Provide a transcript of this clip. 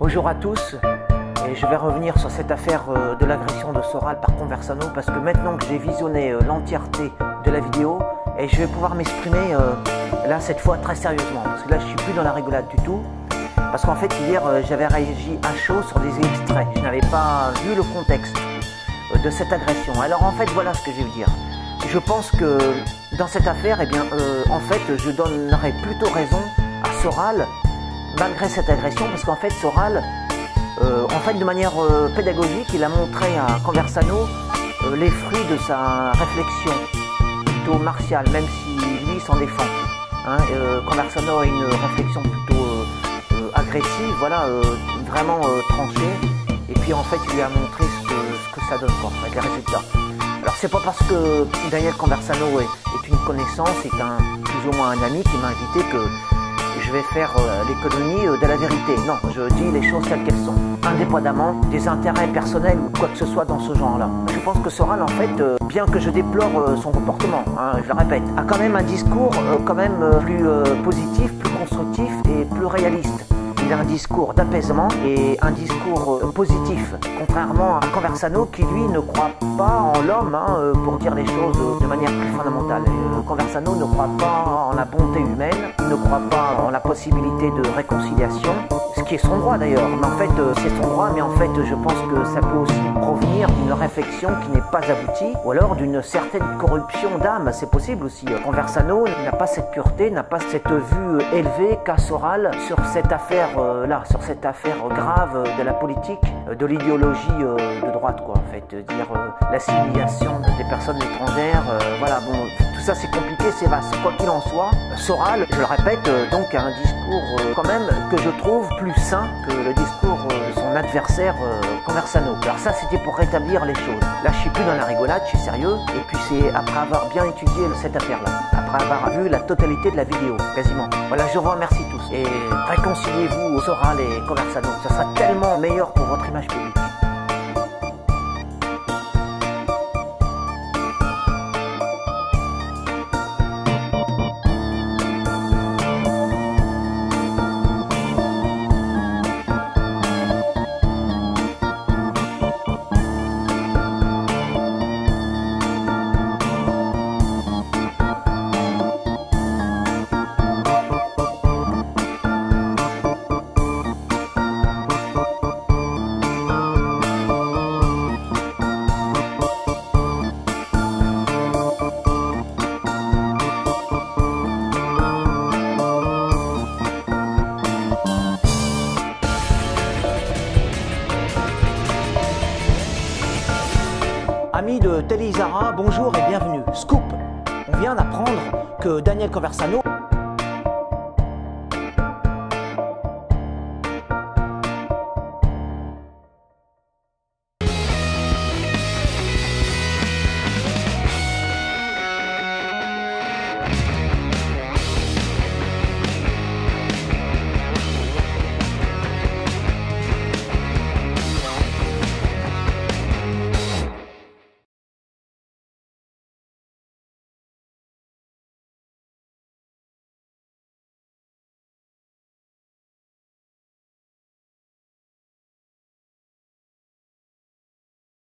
Bonjour à tous, et je vais revenir sur cette affaire de l'agression de Soral par Conversano parce que maintenant que j'ai visionné l'entièreté de la vidéo, et je vais pouvoir m'exprimer là cette fois très sérieusement parce que là je suis plus dans la rigolade du tout parce qu'en fait hier j'avais réagi à chaud sur des extraits, je n'avais pas vu le contexte de cette agression. Alors en fait voilà ce que je vais vous dire. Je pense que dans cette affaire, eh bien, en fait je donnerais plutôt raison à Soral malgré cette agression, parce qu'en fait Soral, en fait de manière pédagogique, il a montré à Conversano les fruits de sa réflexion plutôt martiale, même si lui s'en défend. Hein, Conversano a une réflexion plutôt agressive, voilà, vraiment tranchée, et puis en fait il lui a montré ce que ça donne, quoi, en fait, les résultats. Alors c'est pas parce que Daniel Conversano est une connaissance, est plus ou moins un ami qui m'a invité que je vais faire l'économie de la vérité. Non, je dis les choses telles qu'elles sont, indépendamment des intérêts personnels ou quoi que ce soit dans ce genre-là. Je pense que Soral, en fait, bien que je déplore son comportement, hein, je le répète, a quand même un discours quand même plus positif, plus constructif et plus réaliste. Il a un discours d'apaisement et un discours positif, contrairement à Conversano qui lui ne croit pas en l'homme, hein, pour dire les choses de manière plus fondamentale. Conversano ne croit pas en la bonté humaine, il ne croit pas en la possibilité de réconciliation, ce qui est son droit d'ailleurs, mais en fait c'est son droit, mais en fait je pense que ça peut aussi provenir d'une réflexion qui n'est pas aboutie, ou alors d'une certaine corruption d'âme, c'est possible aussi. Conversano n'a pas cette pureté, n'a pas cette vue élevée qu'a Soral sur cette affaire là, sur cette affaire grave de la politique, de l'idéologie de droite, quoi, en fait, dire l'assimilation des personnes étrangères, voilà, bon, tout ça c'est compliqué, c'est vaste. Quoi qu'il en soit, Soral, je le répète, donc a un discours quand même que je trouve plus sain que le discours de son adversaire Conversano. Alors ça c'était pour rétablir les choses. Là je suis plus dans la rigolade, je suis sérieux, et puis c'est après avoir bien étudié cette affaire-là, après avoir vu la totalité de la vidéo, quasiment. Voilà, je vous remercie tous, et réconciliez-vous Soral et Conversano, ça sera tellement meilleur pour votre image publique. Amis de Télé Isara, bonjour et bienvenue. Scoop, on vient d'apprendre que Daniel Conversano